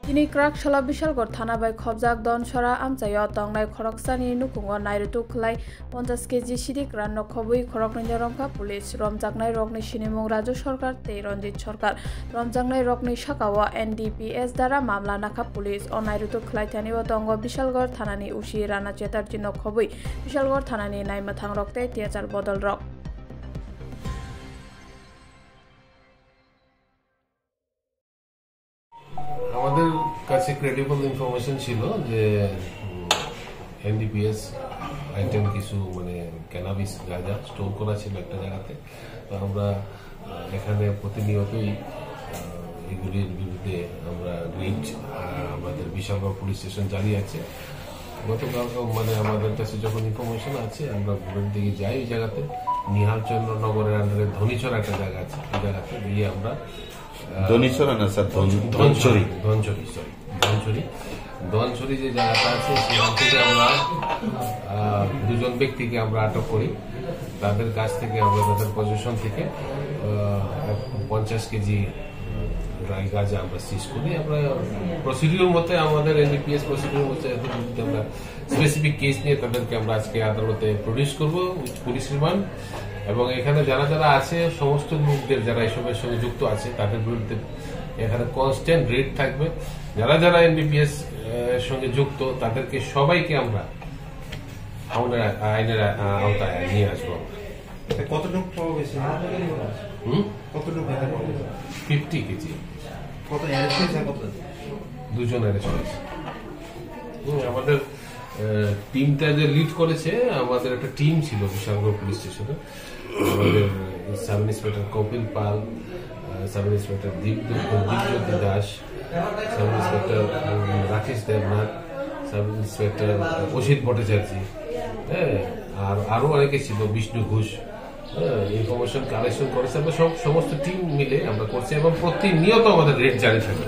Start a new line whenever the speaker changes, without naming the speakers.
Ini krak shala Bishalgor thana bai khobjak Donsora amchayo tongnai khoroksani nukungo nairutu khlai 50 kg sidik ran khobui khorokni rongka pulis romjaknai rokni sinimung Raju Sarkar tei Ranjit Sarkar romjaknai rokni sakawa NDPS dara mamla nakha pulis o nairutu khlai thanibo tongo Bishalgor thanani usi Rana Chetarji khobui Bishalgor thanani naimathang rokte tiachar bodol rok
আমাদের কাছে credible information ছিল যে NDPS item কিছু মানে cannabis গাঁজা store করা ছিল একটা জায়গাতে। তো আমরা এখানে প্রতিনিয়তই এগুলির বিরুদ্ধে আমরা রিট আমাদের বিশালগড় পুলিশ স্টেশন জারি আছে। গতকাল মানে আমাদের কাছে যখন ইনফরমেশন আছে আমরা ভোরের দিকে যাই ওই জায়গাতে নিহালচন্দ্র নগরের আন্ডারে ধনীছড়া একটা জায়গা আছে ওই জায়গাতে গিয়ে আমরা ধনছড়ি যে জায়গাটা আছে সেখান থেকে আমরা দুজন ব্যক্তিকে আমরা আটক করি। তাদের কাছ থেকে আমরা তাদের পজিশন থেকে 50 কেজি ড্রাই গাঁজা আমরা সিজ করি। আমরা প্রসিডিউর মতে আমাদের এনডিপিএস প্রসিডিউর মতে আমরা স্পেসিফিক কেস নিয়ে তাদেরকে আমরা আজকে আদালতে প্রডিউস করবো পুলিশ রিমান্ড। এবং এখানে যারা যারা আছে সমস্ত লোকদের যারা এসবের সঙ্গে যুক্ত আছে তাদের বিরুদ্ধে এখানে কনস্ট্যান্ট রেড থাকবে। যারা যারা এনডিপিএস এর সঙ্গে যুক্ত তাদেরকে সবাইকে আমরা আইনের আওতায় নিয়ে আসবো। 50 কেজি দুজন অ্যারেস্ট হয়েছে। আমাদের টিমটা যে লিড করেছে আমাদের একটা টিম ছিল বিশালগড় পুলিশ স্টেশনে। আমাদের sub inspector Kapil Pal, sub inspector Dipjyoti Das, sub inspector Rakesh Debnath, sub inspector Asit Bhattacharya, হ্যাঁ, আর আরো অনেকে ছিল, বিষ্ণু ঘোষ। ইনফরমেশন কালেকশন করেছে আমরা সমস্ত টিম মিলে আমরা করছি এবং প্রতিনিয়ত আমাদের রেড জারি থাকে।